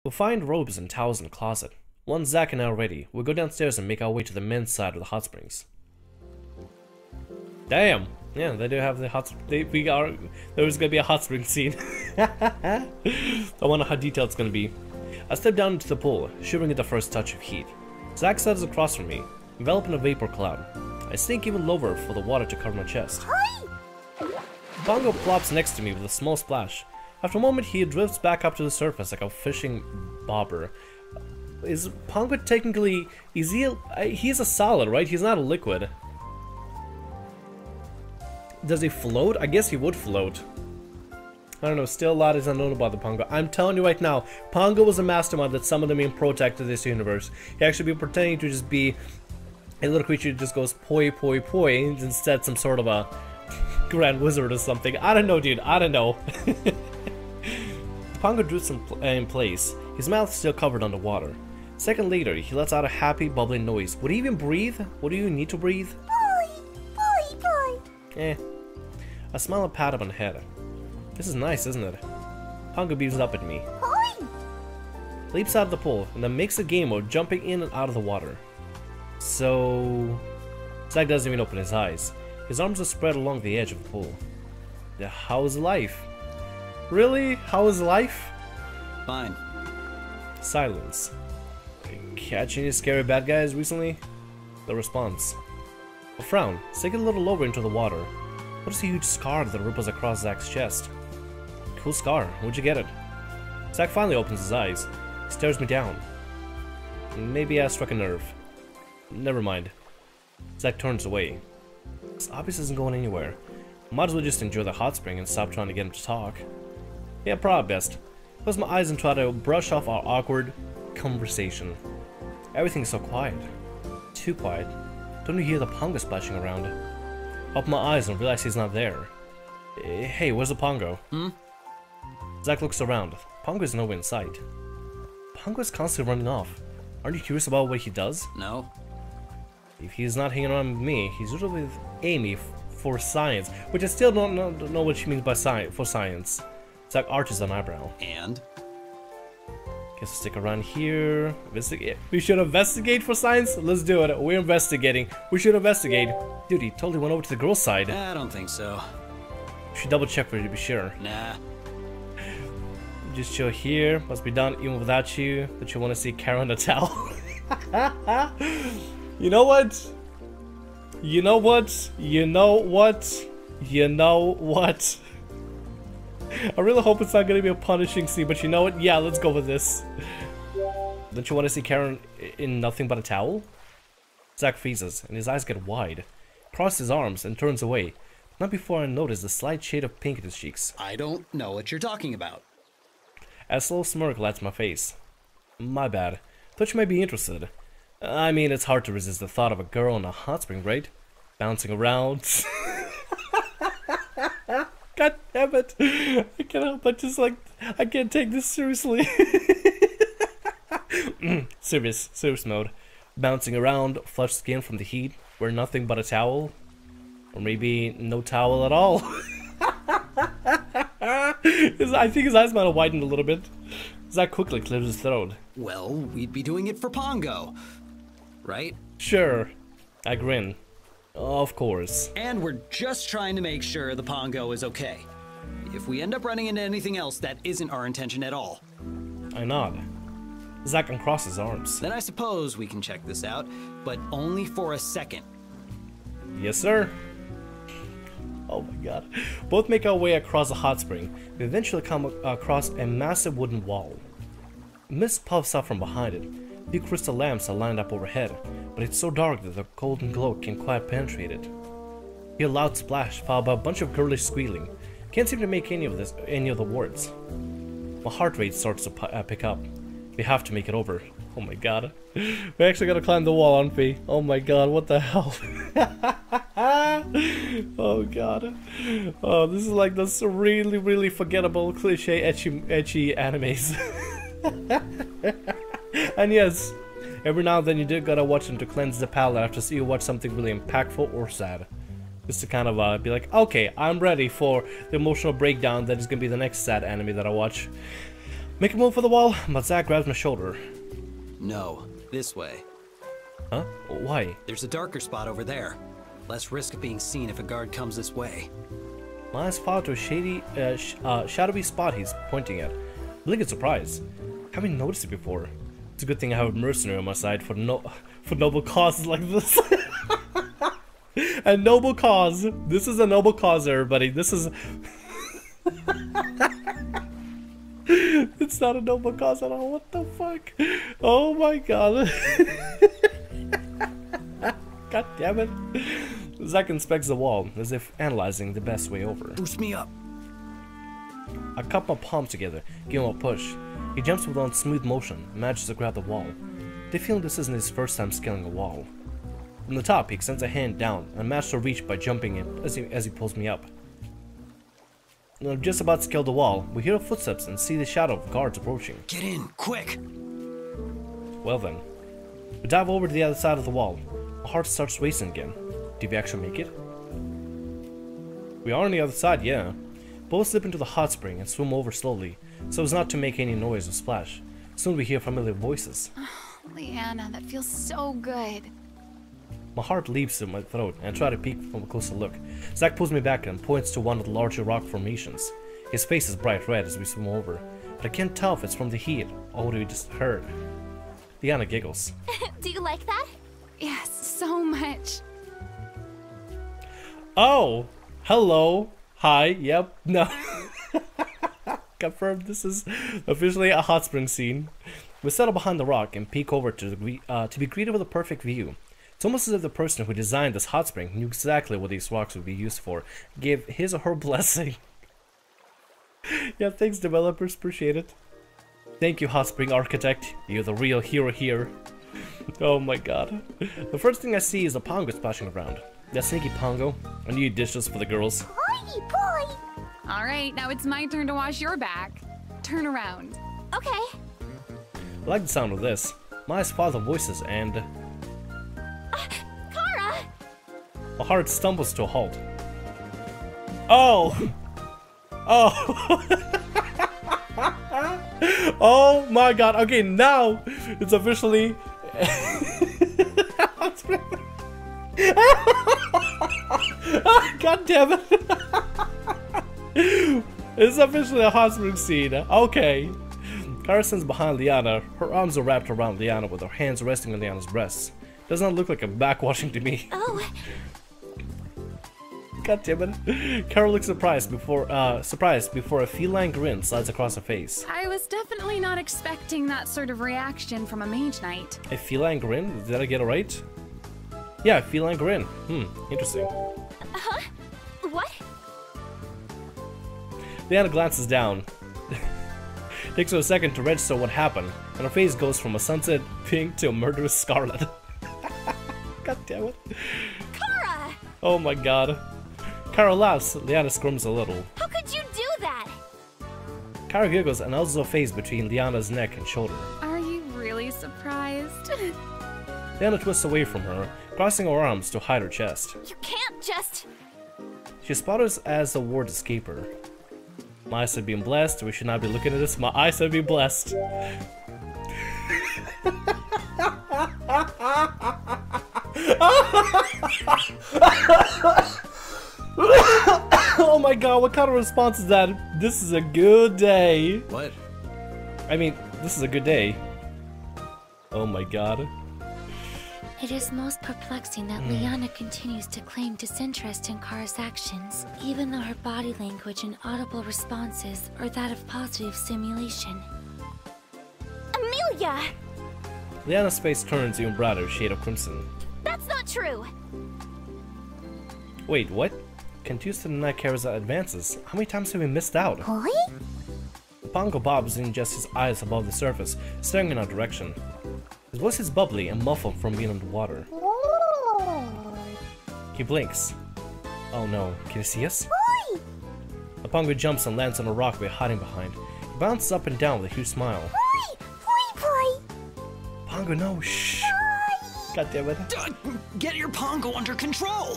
We'll find robes and towels in the closet. Once Zach and I are ready, we'll go downstairs and make our way to the men's side of the hot springs. Damn! Yeah, they do have the hot. There's gonna be a hot spring scene. I wonder how detailed it's gonna be. I step down into the pool, shivering at the first touch of heat. Zach settles across from me, enveloped in a vapor cloud. I sink even lower for the water to cover my chest. Pongo plops next to me with a small splash. After a moment, he drifts back up to the surface like a fishing bobber. Is Pongo technically... he's a solid, right? He's not a liquid. Does he float? I guess he would float. I don't know, still a lot is unknown about the Pongo. I'm telling you right now, Pongo was a mastermind that summoned the main protect of this universe. He actually be pretending to just be a little creature that just goes poi poi poi, and instead some sort of a grand wizard or something. I don't know, dude, I don't know. Pongo drifts in place, his mouth still covered underwater. A second later, he lets out a happy, bubbling noise. Would he even breathe? What do you need to breathe? Eh. I smile and pat him on the head. This is nice, isn't it? Pongo beams up at me. Leaps out of the pool, and then makes a game of jumping in and out of the water. So... Zach doesn't even open his eyes. His arms are spread along the edge of the pool. How's life? Really? How is life? Fine. Silence. Catch any scary bad guys recently? The response. A frown, sink a little lower into the water. Notice a huge scar that ripples across Zach's chest. Cool scar, where'd you get it? Zach finally opens his eyes, stares me down. Maybe I struck a nerve. Never mind. Zach turns away. This obviously isn't going anywhere. Might as well just enjoy the hot spring and stop trying to get him to talk. Yeah, probably best. Close my eyes and try to brush off our awkward conversation. Everything's so quiet. Too quiet. Don't you hear the Pongo splashing around? Open my eyes and realize he's not there. Hey, where's the Pongo? Zach looks around. Pongo is nowhere in sight. Pongo is constantly running off. Aren't you curious about what he does? No. If he's not hanging around with me, he's usually with Amy for science, which I still don't know what she means by for science. Zach arches an eyebrow. And? Guess we'll stick around here. Investigate. We should investigate for science? Let's do it. We're investigating. We should investigate. Dude, he totally went over to the girl's side. I don't think so. We should double check for you to be sure. Nah. Just chill here. Must be done even without you. But you want to see Karen the towel? You know what? You know what? You know what? You know what? I really hope it's not going to be a punishing scene, but you know what? Yeah, let's go with this. Don't you want to see Karen in nothing but a towel? Zach freezes, and his eyes get wide. Crosses his arms and turns away. Not before I notice the slight shade of pink in his cheeks. I don't know what you're talking about. A slow smirk lights my face. My bad. Thought you might be interested. I mean, it's hard to resist the thought of a girl in a hot spring, right? Bouncing around. God damn it. I can't help but just like, I can't take this seriously. Serious mode. Bouncing around, flushed skin from the heat, wear nothing but a towel. Or maybe no towel at all. I think his eyes might have widened a little bit. Zach quickly clears his throat. Well, we'd be doing it for Pongo, right? Sure. I grin. Of course. And we're just trying to make sure the Pongo is okay. If we end up running into anything else, that isn't our intention at all. I nod. Zach uncrosses his arms. Then I suppose we can check this out, but only for a second. Yes, sir. Oh my god. Both make our way across the hot spring. We eventually come across a massive wooden wall. Mist puffs up from behind it. A few crystal lamps are lined up overhead, but it's so dark that the golden glow can't quite penetrate it. Hear a loud splash, followed by a bunch of girlish squealing. Can't seem to make any of the words. My heart rate starts to pick up. We have to make it over. Oh my god. We actually gotta climb the wall, aren't we? Oh my god, what the hell? Oh god. Oh, this is like this really forgettable cliche etchy animes. And yes, every now and then you do gotta watch them to cleanse the palate after you watch something really impactful or sad. Just to kind of be like, okay, I'm ready for the emotional breakdown that is gonna be the next sad anime that I watch. Make a move for the wall, but Zach grabs my shoulder. No, this way. Huh? Why? There's a darker spot over there. Less risk of being seen if a guard comes this way. My eyes follow to a shady, shadowy spot he's pointing at. Blinking surprise. Haven't noticed it before. It's a good thing I have a mercenary on my side for noble causes like this. A noble cause. This is a noble cause, everybody. This is. It's not a noble cause at all. What the fuck? Oh my god. God damn it. Zack inspects the wall, as if analyzing the best way over. Boost me up. I cup my palms together, give him a push. He jumps with on smooth motion, and manages to grab the wall. They feel this isn't his first time scaling a wall. From the top, he extends a hand down, and manages to reach by jumping in as he pulls me up. When I'm just about to scale the wall, we hear footsteps and see the shadow of guards approaching. Get in, quick! Well then. We dive over to the other side of the wall. My heart starts racing again. Did we actually make it? We are on the other side, yeah. Both slip into the hot spring and swim over slowly, so as not to make any noise or splash. Soon we hear familiar voices. Oh, Leanna, that feels so good. My heart leaps in my throat, and I try to peek from a closer look. Zack pulls me back and points to one of the larger rock formations. His face is bright red as we swim over, but I can't tell if it's from the heat or what we just heard. Leanna giggles. Do you like that? Yes, so much. Oh! Hello! Hi, yep, no. Confirmed, this is officially a hot spring scene. We settle behind the rock and peek over to be greeted with a perfect view. It's almost as if the person who designed this hot spring knew exactly what these rocks would be used for, gave his or her blessing. Yeah, thanks developers, appreciate it. Thank you, hot spring architect, you're the real hero here. Oh my god. The first thing I see is a pongo splashing around. That sneaky pongo. I need dishes for the girls. Boy! Alright, now it's my turn to wash your back. Turn around. Okay. I like the sound of this. My eyes follow the voices and... Kara! my heart stumbles to a halt. Oh! Oh! Oh my god, okay, now it's officially... God damn it! It's officially a hot spring scene. Okay. Kara stands behind Liana. Her arms are wrapped around Liana with her hands resting on Liana's breasts. Does not look like a backwashing to me. Oh. God damn it. Kara looks surprised before a feline grin slides across her face. I was definitely not expecting that sort of reaction from a Mage-Knight. A feline grin? Did I get it right? Yeah, a feline grin. Interesting. Huh? What? Liana glances down. Takes her a second to register what happened, and her face goes from a sunset pink to a murderous scarlet. God damn it. Kara! Oh my god. Kara laughs, Liana squirms a little. How could you do that? Kara giggles and elbows her face between Liana's neck and shoulder. Are you really surprised? Liana twists away from her, crossing her arms to hide her chest. You can't just... She sputters as the words escape her. My eyes have been blessed. We should not be looking at this. My eyes have been blessed. Oh my god, what kind of response is that? This is a good day. What? I mean, this is a good day. Oh my god. It is most perplexing that Liana continues to claim disinterest in Kara's actions, even though her body language and audible responses are that of positive simulation. Amelia! Liana's face turns even brighter shade of crimson. That's not true! Wait, what? Confused to deny Kara's advances. How many times have we missed out? Boy? Pongo bobs in just his eyes above the surface, staring in our direction. His voice is bubbly and muffled from being underwater. He blinks. Oh no, can he see us? Boy! The Pongo jumps and lands on a rock we're hiding behind. He bounces up and down with a huge smile. Boy! Pongo, no, shh! God damn it. Get your Pongo under control!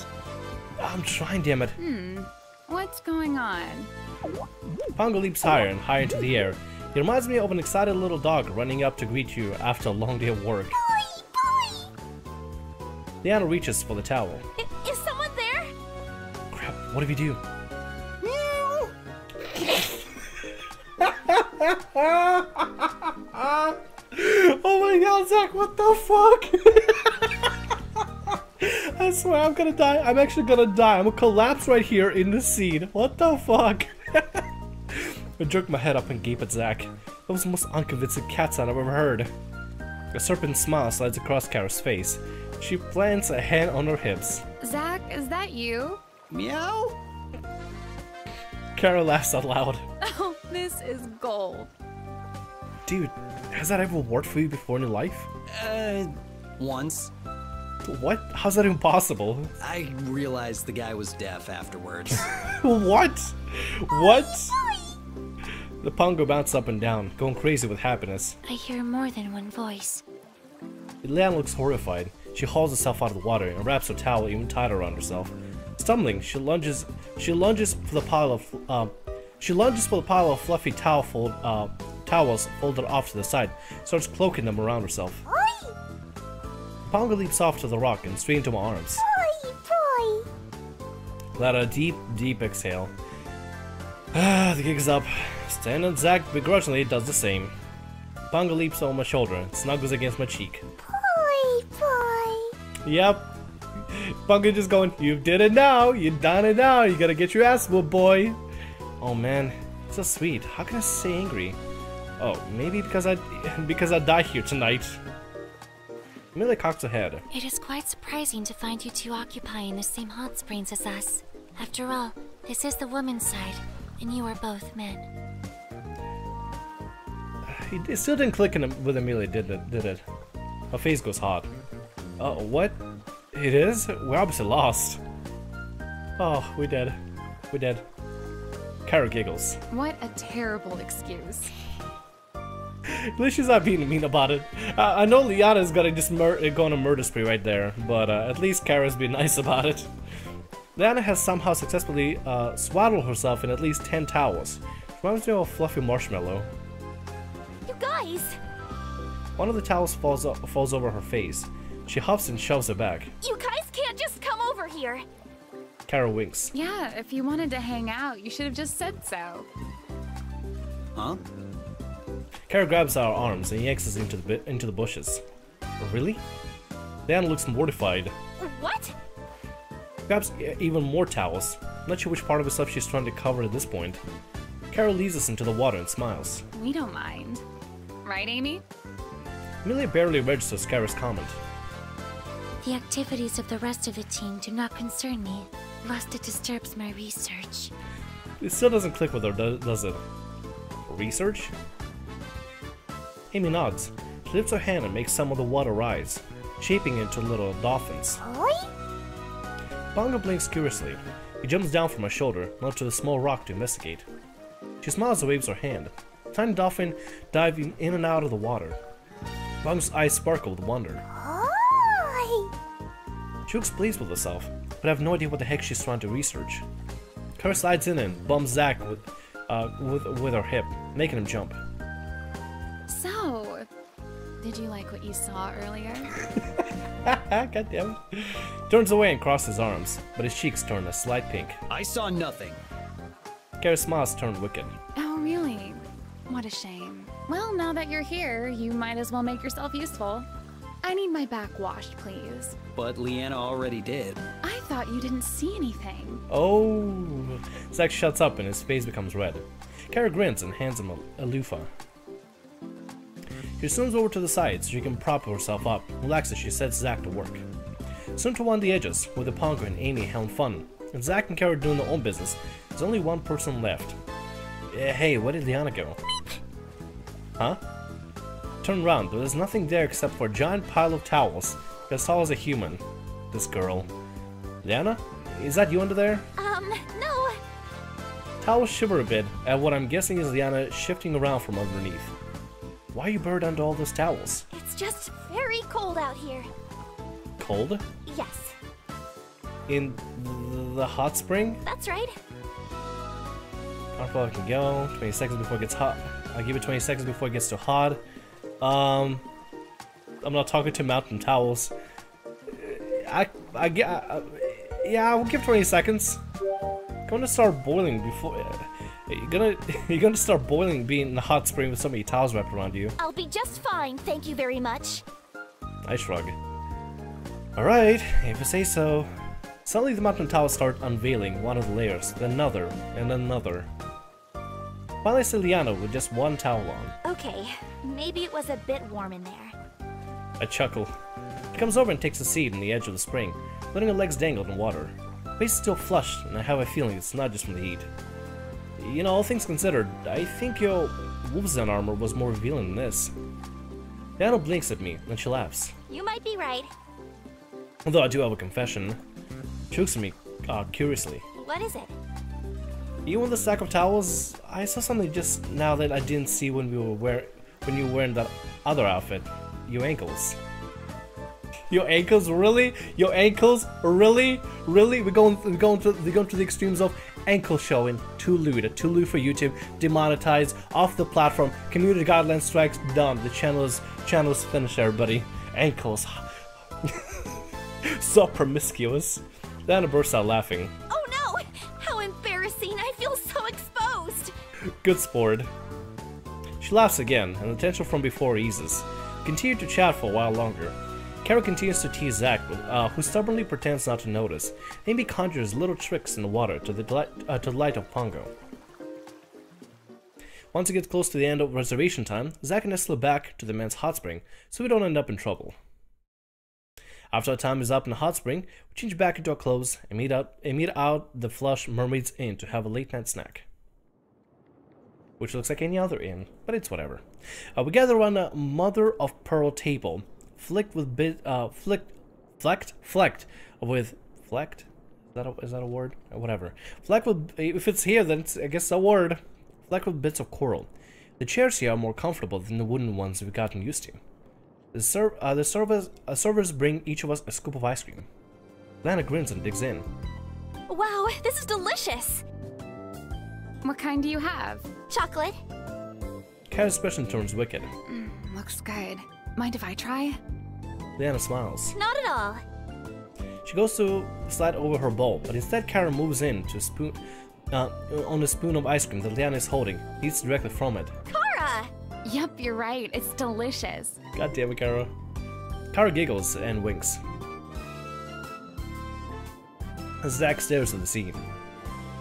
I'm trying, damn it. What's going on? Pongo leaps higher and higher into the air. He reminds me of an excited little dog running up to greet you after a long day of work. Liana reaches for the towel. Is someone there? Crap, what do we do? Oh my god, Zach, what the fuck? I swear I'm gonna die. I'm actually gonna die. I'm gonna collapse right here in the scene. What the fuck? I jerk my head up and gape at Zach. That was the most unconvincing cat sound I've ever heard. A serpent smile slides across Kara's face. She plants a hand on her hips. Zach, is that you? Meow? Kara laughs out loud. Oh, this is gold. Dude, has that ever worked for you before in your life? Once. What? How's that even possible? I realized the guy was deaf afterwards. What? What? The Pongo bounced up and down, going crazy with happiness. I hear more than one voice. Leanne looks horrified. She hauls herself out of the water and wraps her towel even tighter around herself. Stumbling, she lunges for the pile of fluffy towels folded off to the side, starts cloaking them around herself. Pongo leaps off to the rock and straight into my arms. Let a deep, deep exhale. The gig's up. Stan and Zach begrudgingly does the same. Pongo leaps on my shoulder and snuggles against my cheek. Yep. Pongo just going, you did it now, you done it now, you gotta get your ass whooped, boy. Oh man, so sweet. How can I stay angry? Oh, maybe because I die here tonight. Amelia cocks her head. It is quite surprising to find you two occupying the same hot springs as us. After all, this is the woman's side, and you are both men. It still didn't click with Amelia, did it? Her face goes hot. Oh, what? It is? We're obviously lost. Oh, we're dead. We're dead. Kara giggles. What a terrible excuse. At least she's not being mean about it. I know Liana is gonna just go on a murder spree right there, but at least Kara's being nice about it. Liana has somehow successfully swaddled herself in at least 10 towels. Reminds me of a fluffy marshmallow. You guys! One of the towels falls over her face. She huffs and shoves it back. You guys can't just come over here! Kara winks. Yeah, if you wanted to hang out, you should have just said so. Huh? Kara grabs our arms and yanks us into the bushes. Really? Liana looks mortified. What? Grabs even more towels. Not sure which part of herself she's trying to cover at this point. Kara leads us into the water and smiles. We don't mind. Right, Amy? Amelia barely registers Kara's comment. The activities of the rest of the team do not concern me, lest it disturbs my research. It still doesn't click with her, does it? Research? Amy nods. She lifts her hand and makes some of the water rise, shaping it into little dolphins. Pongo blinks curiously. He jumps down from her shoulder and onto the small rock to investigate. She smiles and waves her hand. Tiny dolphin diving in and out of the water. Pongo's eyes sparkle with wonder. She looks pleased with herself, but I have no idea what the heck she's trying to research. Kara slides in and bumps Zach with her hip, making him jump. So, did you like what you saw earlier? God damn it. Turns away and crosses his arms, but his cheeks turn a slight pink. I saw nothing. Kara's smiles turn wicked. Oh, really? What a shame. Well, now that you're here, you might as well make yourself useful. I need my back washed, please. But Leanna already did. I thought you didn't see anything. Oh. Zach shuts up and his face becomes red. Kara grins and hands him a loofah. She swims over to the side so she can prop herself up, relax as she sets Zach to work. Swim to one of the edges, with the Pongo and Amy having fun, and Zach and Kara doing their own business. There's only one person left. Hey, where did Liana go? Huh? Turn around, but there's nothing there except for a giant pile of towels, as tall as a human. This girl. Liana? Is that you under there? No. Towels shiver a bit at what I'm guessing is Liana shifting around from underneath. Why are you buried under all those towels? It's just very cold out here. Cold? Yes. In the hot spring? That's right. How far I can go? 20 seconds before it gets hot. I'll give it 20 seconds before it gets too hot. I'm not talking to mountain towels. Yeah, we'll give 20 seconds. Gonna start boiling before. You're gonna start boiling being in the hot spring with so many towels wrapped around you. I'll be just fine, thank you very much. I shrug. Alright, if you say so. Suddenly the mountain towels start unveiling one of the layers, then another, and another. Finally I see Liana with just one towel on. Okay, maybe it was a bit warm in there. I chuckle. She comes over and takes a seat on the edge of the spring, letting her legs dangle in the water. Her face is still flushed, and I have a feeling it's not just from the heat. You know, all things considered, I think your wolfsden armor was more revealing than this. Liana blinks at me, then she laughs. You might be right. Although I do have a confession. She looks at me curiously. What is it? You want the stack of towels? I saw something just now that I didn't see when you were wearing that other outfit. Your ankles. Your ankles, really? Your ankles, really? Really? We're going to the extremes of ankle showing. Too lewd for YouTube. Demonetized, off the platform. Community guideline strikes. Done. The channel's finished, everybody. Ankles. So promiscuous. Diana bursts out laughing. Oh no! How embarrassing! I feel so exposed! Good sport. She laughs again, and the tension from before eases. Continue to chat for a while longer. Kara continues to tease Zack, who stubbornly pretends not to notice. Amy conjures little tricks in the water to the delight of Pongo. Once it gets close to the end of reservation time, Zack and I slip back to the men's hot spring, so we don't end up in trouble. After our time is up in the hot spring, we change back into our clothes and meet out the Flush Mermaid's Inn to have a late night snack. Which looks like any other inn, but it's whatever. We gather around a mother of pearl table, flecked with is that a word? Whatever. Flecked with, if it's here, then it's, I guess, a word. Flecked with bits of coral. The chairs here are more comfortable than the wooden ones we've gotten used to. The servers bring each of us a scoop of ice cream. Lana grins and digs in. Wow, this is delicious! What kind do you have? Chocolate. Kara's expression turns wicked. Looks good. Mind if I try? Lana smiles. Not at all. She goes to slide over her bowl, but instead Kara moves in to spoon on a spoon of ice cream that Liana is holding, eats directly from it. Kara! Yep, you're right. It's delicious. God damn it, Kara. Kara giggles and winks. Zack stares at the scene.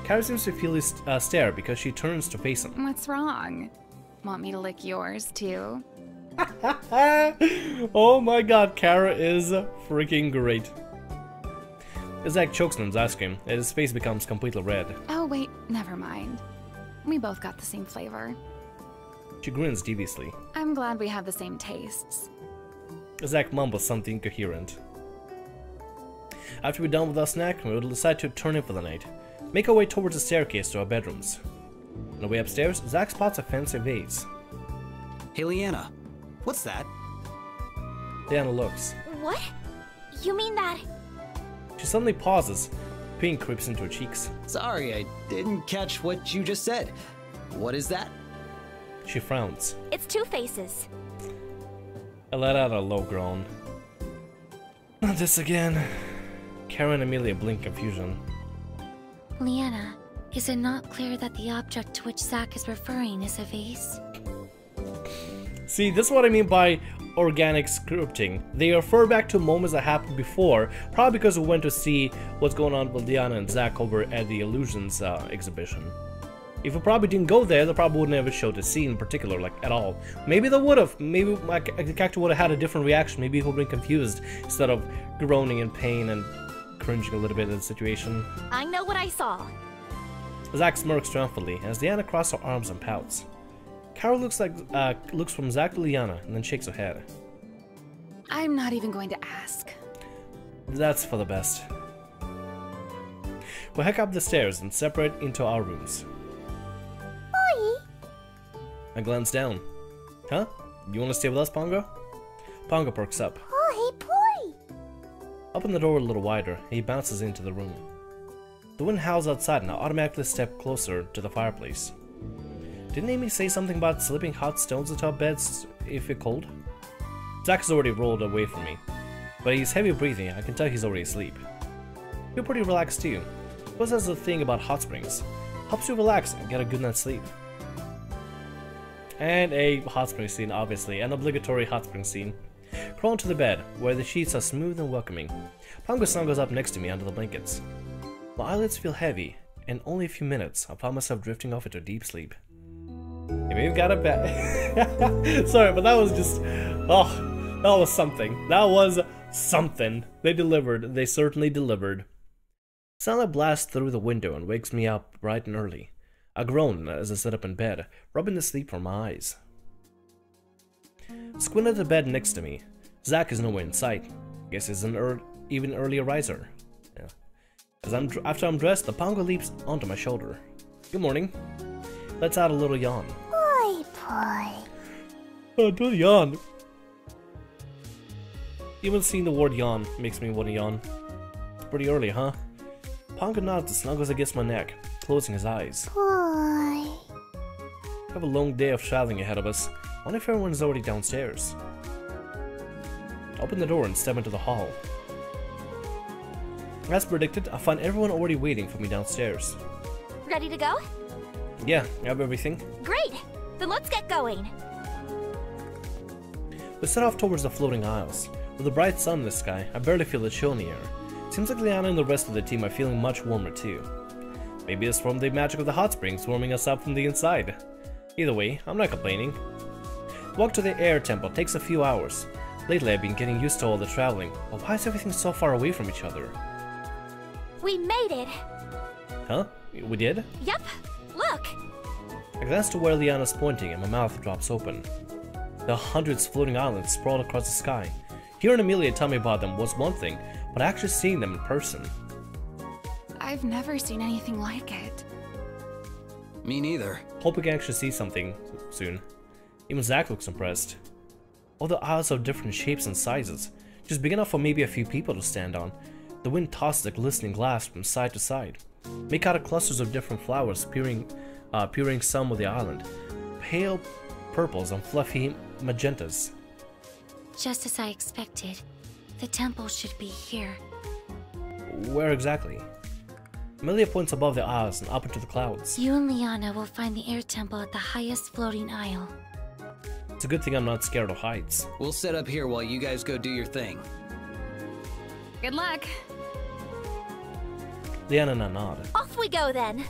Kara seems to feel his stare because she turns to face him. What's wrong? Want me to lick yours, too? Oh my god, Kara is freaking great. Zack chokes on his ice cream, and his face becomes completely red. Oh, wait, never mind. We both got the same flavor. She grins deviously. I'm glad we have the same tastes. Zack mumbles something incoherent. After we're done with our snack, we will decide to turn in for the night. Make our way towards the staircase to our bedrooms. On the way upstairs, Zack spots a fancy vase. Hey, Liana, what's that? Liana looks. What? You mean that? She suddenly pauses. Pink creeps into her cheeks. Sorry, I didn't catch what you just said. What is that? She frowns. It's Two Faces. I let out a low groan. Not this again. Kara and Amelia blink confusion. Liana, is it not clear that the object to which Zack is referring is a vase? See, this is what I mean by organic scripting. They refer back to moments that happened before, probably because we went to see what's going on with Liana and Zack over at the Illusions exhibition. If we probably didn't go there, they probably wouldn't have showed the scene in particular, like, at all. Maybe they would have. Maybe the character would have had a different reaction. Maybe he would have been confused instead of groaning in pain and cringing a little bit at the situation. I know what I saw. Zack smirks triumphantly as Liana crosses her arms and pouts. Kara looks from Zack to Liana and then shakes her head. I'm not even going to ask. That's for the best. We head up the stairs and separate into our rooms. I glance down. Huh? You want to stay with us, Pongo? Pongo perks up. Open the door a little wider, and he bounces into the room. The wind howls outside, and I automatically step closer to the fireplace. Didn't Amy say something about slipping hot stones into our beds if it cold? Zach has already rolled away from me, but he's heavy breathing. I can tell he's already asleep. I feel pretty relaxed too. Suppose that's the thing about Hotsprings. Helps you relax and get a good night's sleep. And a hot spring scene, obviously, an obligatory hot spring scene. Crawl into the bed, where the sheets are smooth and welcoming. Pongo snuggles up next to me under the blankets. My eyelids feel heavy, and only a few minutes, I found myself drifting off into deep sleep. Hey, we've got a bed. Sorry, but that was just... Oh, that was something. That was something. They delivered. They certainly delivered. Sunlight blasts through the window and wakes me up bright and early. I groan as I sit up in bed, rubbing the sleep from my eyes. Squint at the bed next to me. Zach is nowhere in sight. Guess he's an even earlier riser. Yeah. After I'm dressed, the Pongo leaps onto my shoulder. Good morning. Let's add a little yawn. Boy, boy. Oh, don't yawn. Even seeing the word yawn makes me want to yawn. It's pretty early, huh? Pongo nods and snuggles against my neck, closing his eyes. Boy. We have a long day of traveling ahead of us. I wonder if everyone's already downstairs. Open the door and step into the hall. As predicted, I find everyone already waiting for me downstairs. Ready to go? Yeah, I have everything. Great! Then let's get going. We set off towards the floating isles. With the bright sun in the sky, I barely feel the chill in the air. Seems like Liana and the rest of the team are feeling much warmer too. Maybe it's from the magic of the hot springs warming us up from the inside. Either way, I'm not complaining. The walk to the air temple takes a few hours. Lately I've been getting used to all the traveling, but why is everything so far away from each other? We made it! Huh? We did? Yep! Look! I glance to where Liana's pointing and my mouth drops open. There are hundreds of floating islands sprawled across the sky. Hearing Amelia tell me about them was one thing, but actually seeing them in person. I've never seen anything like it. Me neither. Hope we can actually see something soon. Even Zach looks impressed. All the isles have different shapes and sizes, just big enough for maybe a few people to stand on. The wind tosses the glistening glass from side to side. Make out of clusters of different flowers peering some of the island. Pale purples and fluffy magentas. Just as I expected. The temple should be here. Where exactly? Amelia points above the isles and up into the clouds. You and Liana will find the air temple at the highest floating isle. It's a good thing I'm not scared of heights. We'll set up here while you guys go do your thing. Good luck. Liana and I nod. Off we go then!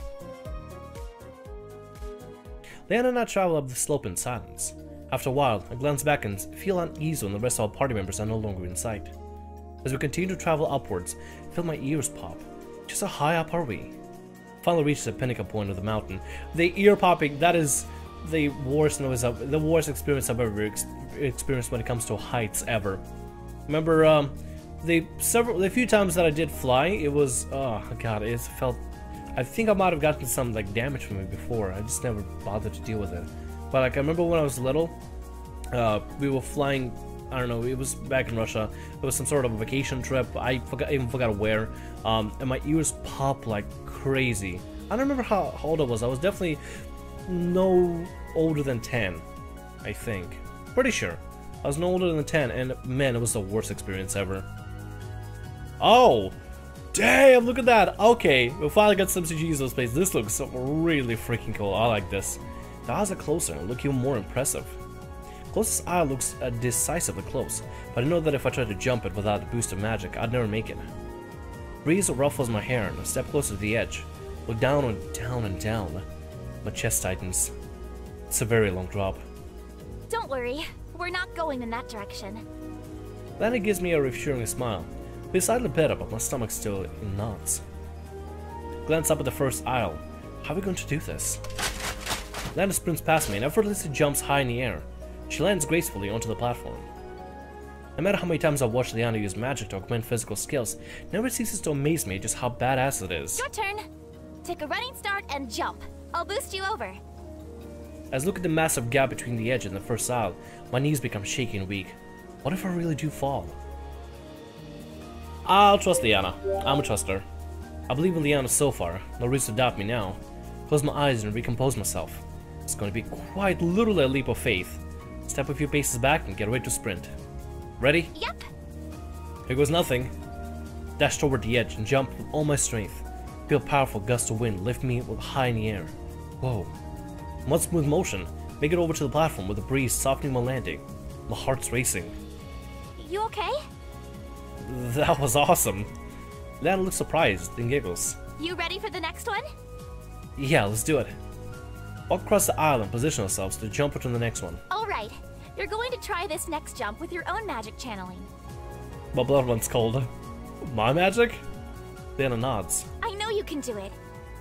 Liana and I travel up the slope in silence. After a while, I glance back and feel uneasy when the rest of our party members are no longer in sight. As we continue to travel upwards, I feel my ears pop. Just how high up are we? Finally reached the pinnacle point of the mountain. The ear popping, that is the worst experience I've ever experienced when it comes to heights ever. Remember, the few times that I did fly, it was, oh god, it felt, I think I might have gotten some like damage from it before. I just never bothered to deal with it. But like I remember when I was little, we were flying, I don't know, it was back in Russia. It was some sort of a vacation trip. I even forgot where. And my ears popped like crazy. I don't remember how old I was. I was definitely no older than 10, I think. Pretty sure. I was no older than 10, and man, it was the worst experience ever. Oh! Damn, look at that! Okay, we finally got some CGs in those places. This looks really freaking cool. I like this. The eyes are closer and look even more impressive. Closest eye looks decisively close, but I know that if I tried to jump it without a boost of magic, I'd never make it. Breeze ruffles my hair and I step closer to the edge. Look down and down and down. My chest tightens. It's a very long drop. Don't worry, we're not going in that direction. Then it gives me a reassuring smile. We slightly better, but my stomach's still in knots. Glance up at the first aisle. How are we going to do this? Lana sprints past me and effortlessly jumps high in the air. She lands gracefully onto the platform. No matter how many times I've watched Liana use magic to augment physical skills, it never ceases to amaze me just how badass it is. Your turn! Take a running start and jump. I'll boost you over. As I look at the massive gap between the edge and the first aisle, my knees become shaky and weak. What if I really do fall? I'll trust Liana. I'm a truster. I believe in Liana so far, no reason to doubt me now. Close my eyes and recompose myself. It's going to be quite literally a leap of faith. Step a few paces back and get ready to sprint. Ready? Yep. Here goes nothing. Dash toward the edge and jump with all my strength. Feel a powerful gust of wind lift me high in the air. Whoa. One smooth motion. Make it over to the platform with the breeze softening my landing. My heart's racing. You okay? That was awesome. Lana looks surprised, then giggles. You ready for the next one? Yeah, let's do it. Walk across the aisle and position ourselves to jump into the next one. Alright. You're going to try this next jump with your own magic channeling. My blood runs cold. My magic? Lana nods. I know you can do it.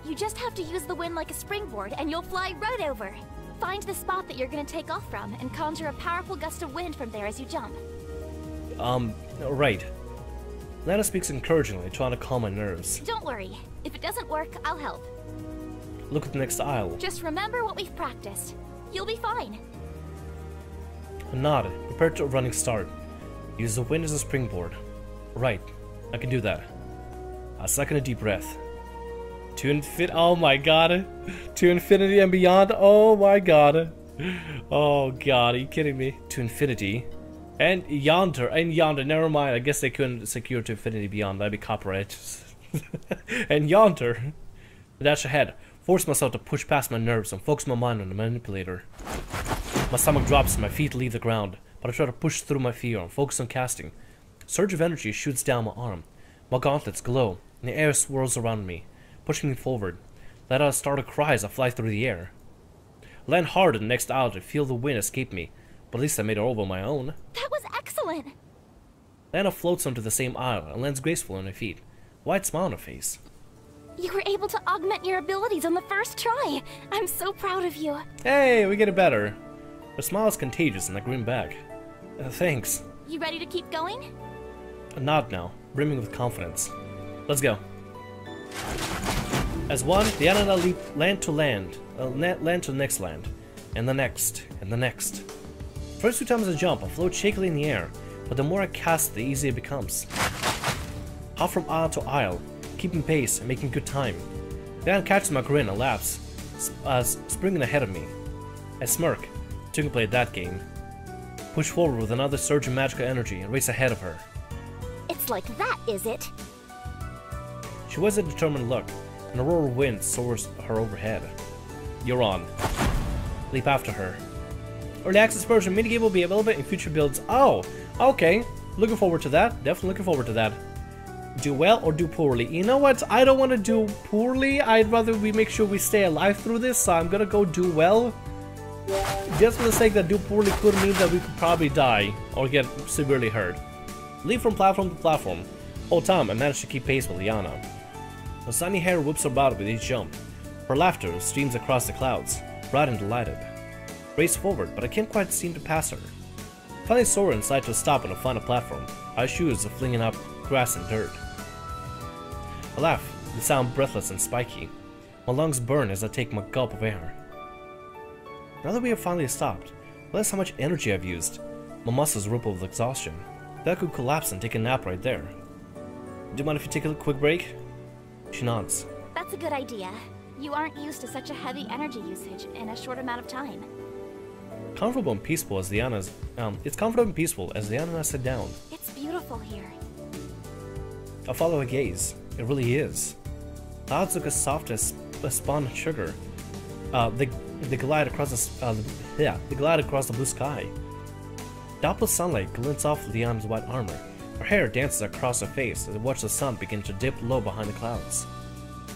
You just have to use the wind like a springboard and you'll fly right over. Find the spot that you're going to take off from and conjure a powerful gust of wind from there as you jump. Right. Lana speaks encouragingly, trying to calm my nerves. Don't worry. If it doesn't work, I'll help. Look at the next aisle. Just remember what we've practiced. You'll be fine. I nod, prepared to a running start. Use the wind as a springboard. Right, I can do that. I suck in a deep breath. Oh my god. To infinity and beyond. Oh my god. Oh god, are you kidding me? To infinity. And yonder. Never mind. I guess they couldn't secure to infinity beyond. That'd be copyright. And yonder. Dash ahead. Force myself to push past my nerves and focus my mind on the manipulator. My stomach drops and my feet leave the ground, but I try to push through my fear and focus on casting. A surge of energy shoots down my arm. My gauntlets glow, and the air swirls around me, pushing me forward. Let out a startled cry as I fly through the air. I land hard in the next aisle to feel the wind escape me, but at least I made it over on my own. That was excellent. Lana floats onto the same aisle and lands gracefully on her feet, a wide smile on her face. You were able to augment your abilities on the first try. I'm so proud of you. Hey, we get it better. Her smile is contagious and I grin back. Thanks. You ready to keep going? A nod now, brimming with confidence. Let's go. As one, the Anna leap land to the next land, and the next, and the next. First 2 times I jump, I float shakily in the air, but the more I cast, the easier it becomes. Hop from aisle to aisle, keeping pace and making good time. Then catches my grin and laughs, springing ahead of me. I smirk, to play that game. Push forward with another surge of magical energy and race ahead of her. It's like that, is it? She wears a determined look, and a roar of wind soars her overhead. You're on. Leap after her. Early access version minigame will be available in future builds. Oh, okay. Looking forward to that. Definitely looking forward to that. Do well or do poorly? You know what? I don't want to do poorly. I'd rather we make sure we stay alive through this, so I'm gonna go do well. Just for the sake that do poorly could mean that we could probably die or get severely hurt. Leap from platform to platform. Whole time I managed to keep pace with Liana. Her sunny hair whips about with each jump. Her laughter streams across the clouds, bright and delighted. Race forward, but I can't quite seem to pass her. Finally soar inside to a stop on a final platform. Our shoes are flinging up grass and dirt. I laugh, they sound breathless and spiky. My lungs burn as I take my gulp of air. Now that we have finally stopped, realize how much energy I've used. My muscles ripple with exhaustion. That could collapse and take a nap right there. Do you mind if you take a quick break? She nods. That's a good idea. You aren't used to such a heavy energy usage in a short amount of time. Comfortable and peaceful as it's comfortable and peaceful as Liana and I sit down. It's beautiful here. I follow her gaze. It really is. Clouds look as soft as spun sugar. They glide across the blue sky. Doppler sunlight glints off Liana's white armor. Her hair dances across her face as I watch the sun begin to dip low behind the clouds.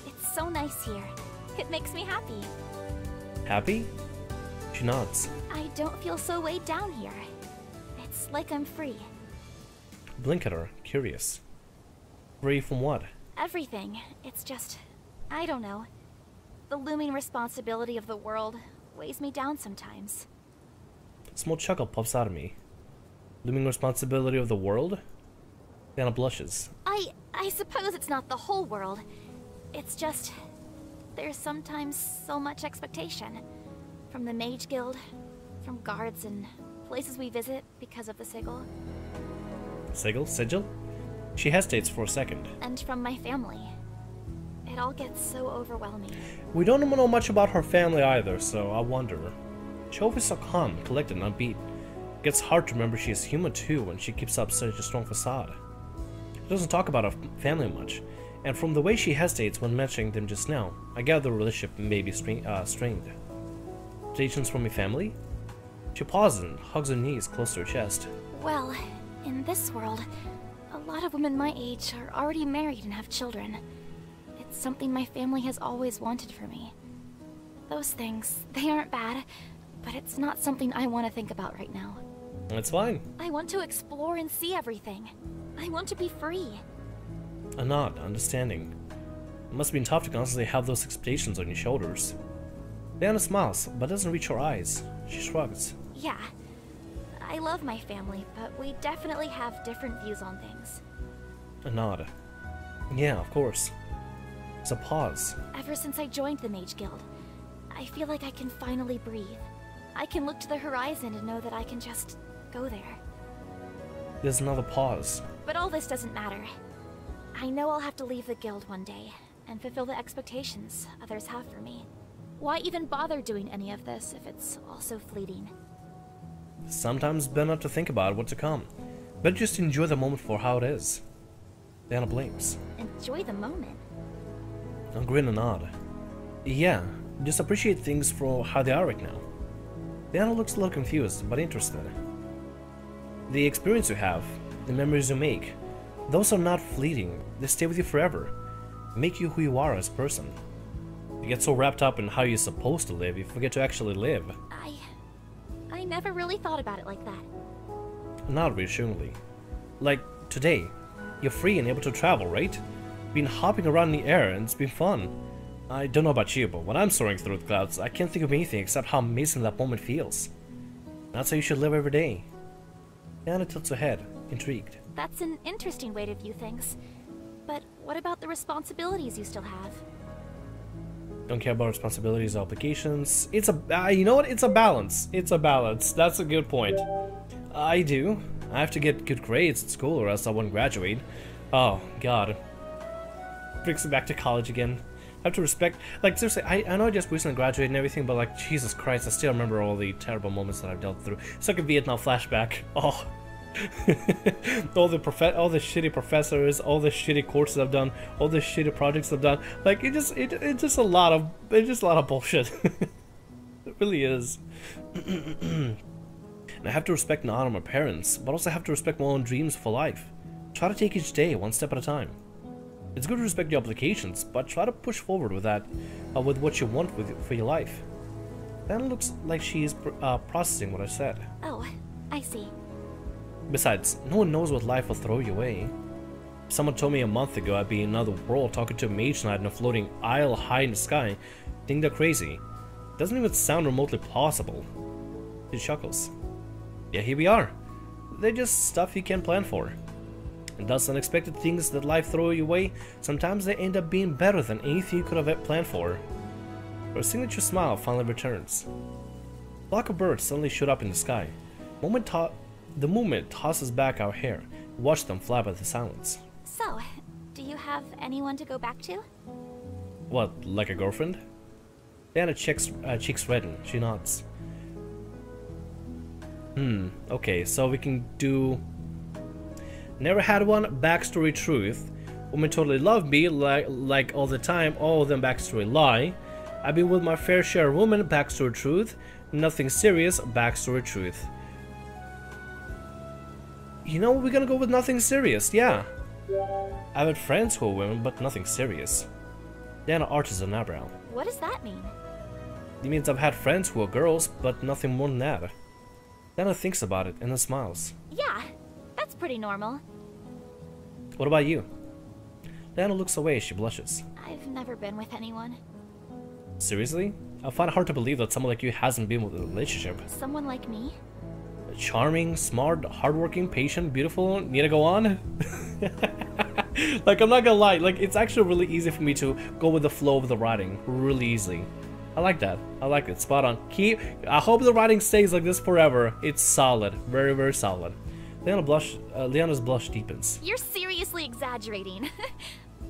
It's so nice here. It makes me happy. Happy? She nods. I don't feel so weighed down here. It's like I'm free. I blink at her, curious. Free from what? Everything. It's just... I don't know. The looming responsibility of the world weighs me down sometimes. A small chuckle pops out of me. Looming responsibility of the world? Liana blushes. I suppose it's not the whole world. It's just... there's sometimes so much expectation. From the Mage Guild, from guards and places we visit because of the sigil. Sigil? Sigil? She hesitates for a second. And from my family. It It all gets so overwhelming. We don't know much about her family either, so I wonder. She always so calm, collected, and upbeat. It gets hard to remember she is human too when she keeps up such a strong facade. She doesn't talk about her family much, and from the way she hesitates when mentioning them just now, I gather the relationship may be strained. Stations from your family? She pauses and hugs her knees close to her chest. Well, in this world, a lot of women my age are already married and have children. It's something my family has always wanted for me. Those things, they aren't bad, but it's not something I want to think about right now. That's fine. I want to explore and see everything. I want to be free. A nod, understanding. It must have been tough to constantly have those expectations on your shoulders. Diana smiles, but doesn't reach her eyes. She shrugs. Yeah. I love my family, but we definitely have different views on things. A nod. Yeah, of course. There's a pause. Ever since I joined the Mage Guild, I feel like I can finally breathe. I can look to the horizon and know that I can just go there. There's another pause. But all this doesn't matter. I know I'll have to leave the guild one day and fulfill the expectations others have for me. Why even bother doing any of this if it's also fleeting? Sometimes better not to think about what's to come. Better just enjoy the moment for how it is. Diana blinks. Enjoy the moment. I'll grin and nod. Yeah, just appreciate things for how they are right now. Diana looks a little confused, but interested. The experience you have, the memories you make, those are not fleeting. They stay with you forever. Make you who you are as a person. You get so wrapped up in how you're supposed to live, you forget to actually live. I never really thought about it like that. Not reassuringly. Like, today, you're free and able to travel, right? Been hopping around in the air and it's been fun. I don't know about you, but when I'm soaring through the clouds, I can't think of anything except how amazing that moment feels. That's how you should live every day. Diana tilts her head, intrigued. That's an interesting way to view things. But what about the responsibilities you still have? Don't care about responsibilities or obligations. It's a, you know what? It's a balance. It's a balance. That's a good point. I do. I have to get good grades at school or else I won't graduate. Oh, God. Brings me back to college again. I have to respect, like, seriously, I know I just recently graduated and everything, but like, Jesus Christ, I still remember all the terrible moments that I've dealt through. It's like a Vietnam flashback. Oh. all the shitty professors, all the shitty courses I've done, all the shitty projects I've done. Like, it's just a lot of bullshit. It really is. And I have to respect and honor my parents, but also have to respect my own dreams for life. Try to take each day one step at a time. It's good to respect your obligations, but try to push forward with that, with what you want for your life. Then looks like she is processing what I said. Oh, I see. Besides, no one knows what life will throw your way. Someone told me a month ago I'd be in another world talking to a Mage-Knight in a floating isle high in the sky. Think they're crazy. Doesn't even sound remotely plausible. He chuckles. Yeah, here we are. They're just stuff you can't plan for. And thus unexpected things that life throws your way, sometimes they end up being better than anything you could have planned for. Her signature smile finally returns. A flock of birds suddenly shoot up in the sky. The movement tosses back our hair. Watch them fly by the silence. So, do you have anyone to go back to? What, like a girlfriend? Diana cheeks redden. She nods. Okay, so we can do... Never had one, backstory truth. Women totally love me, like all the time, all of them backstory lie. I've been with my fair share of women, backstory truth. Nothing serious, backstory truth. You know, we're gonna go with nothing serious, yeah. I've had friends who are women, but nothing serious. Diana arches an eyebrow. What does that mean? It means I've had friends who are girls, but nothing more than that. Diana thinks about it and then smiles. Yeah, that's pretty normal. What about you? Diana looks away as she blushes. I've never been with anyone. Seriously? I find it hard to believe that someone like you hasn't been with a relationship. Someone like me? Charming, smart, hardworking, patient, beautiful. Need to go on? Like, I'm not gonna lie, like, it's actually really easy for me to go with the flow of the writing. Really easily. I like that. I like it. Spot on. I hope the writing stays like this forever. It's solid. Very, very solid. Leanna's blush deepens. You're seriously exaggerating.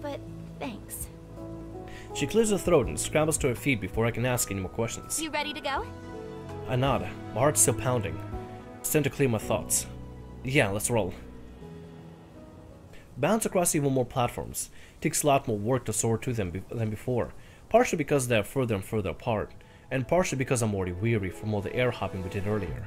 But thanks. She clears her throat and scrambles to her feet before I can ask any more questions. You ready to go? I nod, my heart's still pounding. It's time to clear my thoughts. Yeah, let's roll. Bounce across even more platforms. It takes a lot more work to soar to them than before, partially because they are further and further apart, and partially because I'm already weary from all the air hopping we did earlier.